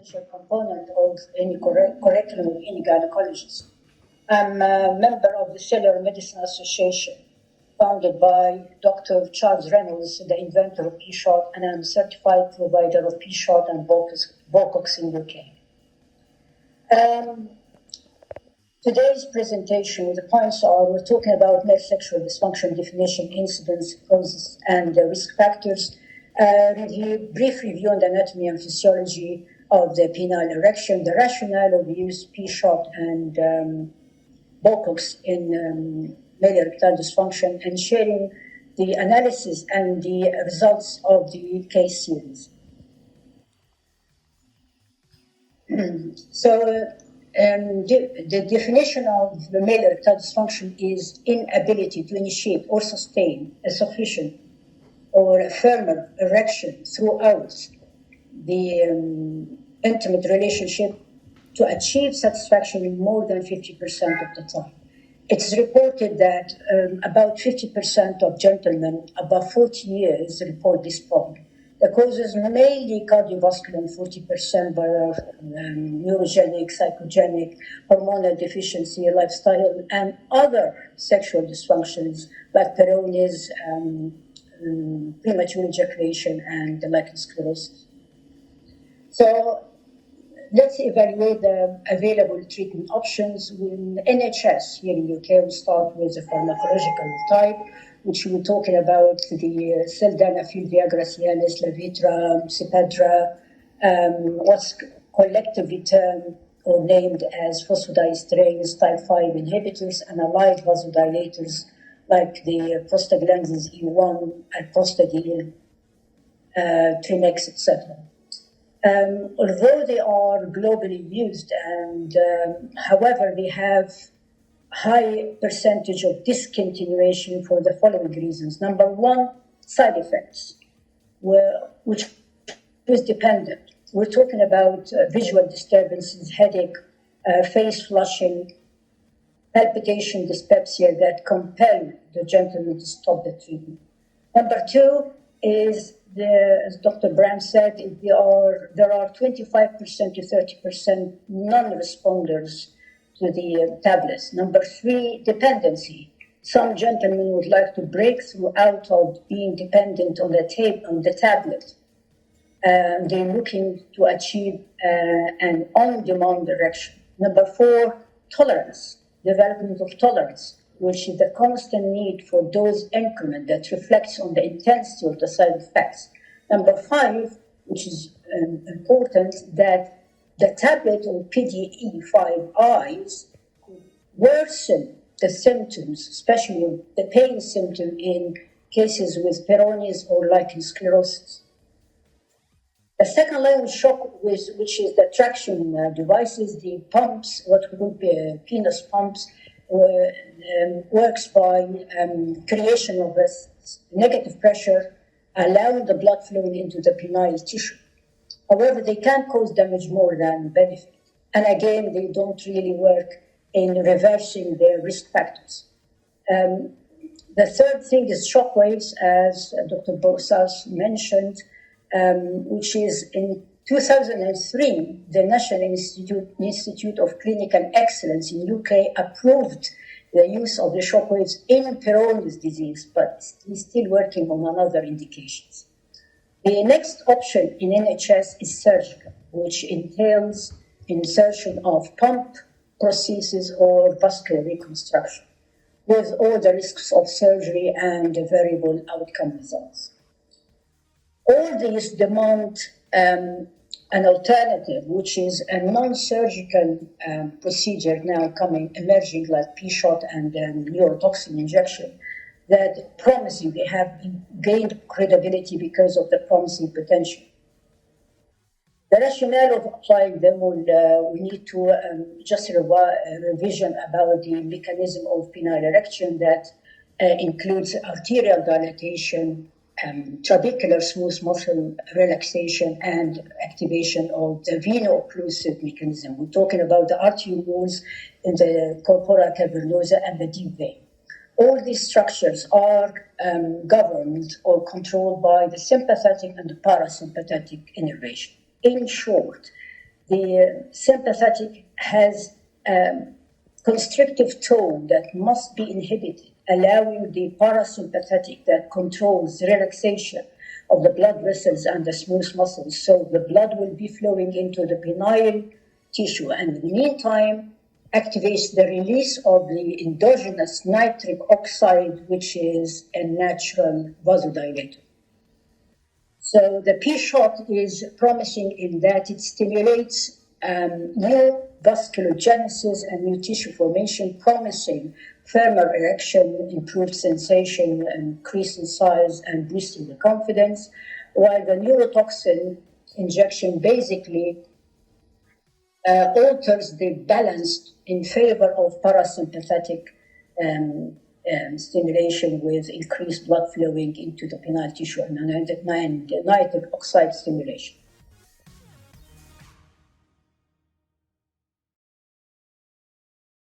essential component of any curriculum of any gynecologist. I'm a member of the Cellular Medicine Association, founded by Dr. Charles Reynolds, the inventor of P-shot, and I'm a certified provider of P-shot and Bocox in UK. Today's presentation, the points are, we're talking about male sexual dysfunction definition, incidence, causes, and risk factors. Brief review on the anatomy and physiology of the penile erection, the rationale of the use of P-shot and Bocox in male erectile dysfunction, and sharing the analysis and the results of the case series. The definition of the male erectile dysfunction is inability to initiate or sustain a sufficient or a firmer erection throughout the intimate relationship to achieve satisfaction in more than 50% of the time. It's reported that about 50% of gentlemen above 40 years report this problem. The causes mainly cardiovascular and 40% by neurogenic, psychogenic, hormonal deficiency, lifestyle, and other sexual dysfunctions like peyronie's, premature ejaculation, and lichen sclerosis. So let's evaluate the available treatment options. In NHS here in UK, we start with the pharmacological type, which we're talking about the Sildenafil, Viagra, Cialis, Levitra, Cipadra, what's collectively termed or named as phosphodiesterase type 5 inhibitors, and allied vasodilators like the prostaglandins E1, prostaglandin, Trinex, etc. Although they are globally used, and however, they have high percentage of discontinuation for the following reasons. Number one, side effects, which is dependent. We're talking about visual disturbances, headache, face flushing, palpitation, dyspepsia that compel the gentleman to stop the treatment. Number two is, as Dr. Brown said, there are 25% to 30% non-responders to the tablets. Number three, dependency. Some gentlemen would like to break through out of being dependent on the tablet. They're looking to achieve an on-demand erection. Number four, tolerance, development of tolerance, which is the constant need for dose increment that reflects on the intensity of the side effects. Number five, which is important, that the tablet or PDE5Is worsen the symptoms, especially the pain symptom in cases with peyronie's or lichen sclerosis. The second line of shock, which is the traction devices, the pumps, what would be penis pumps, works by creation of a negative pressure, allowing the blood flowing into the penile tissue. However, they can cause damage more than benefit. And again, they don't really work in reversing their risk factors. The third thing is shock waves, as Dr. Bosas mentioned, which is in 2003, the National Institute of Clinical Excellence in UK approved the use of the shock waves in Peyronie's disease, but he's still working on other indications. The next option in NHS is surgical, which entails insertion of pump prosthesis or vascular reconstruction, with all the risks of surgery and variable outcome results. All these demand an alternative, which is a non-surgical procedure now emerging like P-shot and neurotoxin injection, that promisingly have gained credibility because of the promising potential. The rationale of applying them we need to just a revision about the mechanism of penile erection that includes arterial dilatation, trabecular smooth muscle relaxation, and activation of the veno-occlusive mechanism. We're talking about the arterial walls in the corpora cavernosa and the deep vein. All these structures are governed or controlled by the sympathetic and the parasympathetic innervation. In short, The sympathetic has a constrictive tone that must be inhibited, allowing the parasympathetic that controls relaxation of the blood vessels and the smooth muscles. So the blood will be flowing into the penile tissue, and in the meantime, activates the release of the endogenous nitric oxide, which is a natural vasodilator. So the P shot is promising in that it stimulates new vasculogenesis and new tissue formation, promising firmer erection, improved sensation, increase in size, and boosting the confidence, while the neurotoxin injection basically alters the balance in favor of parasympathetic stimulation with increased blood flowing into the penile tissue and nitric oxide stimulation.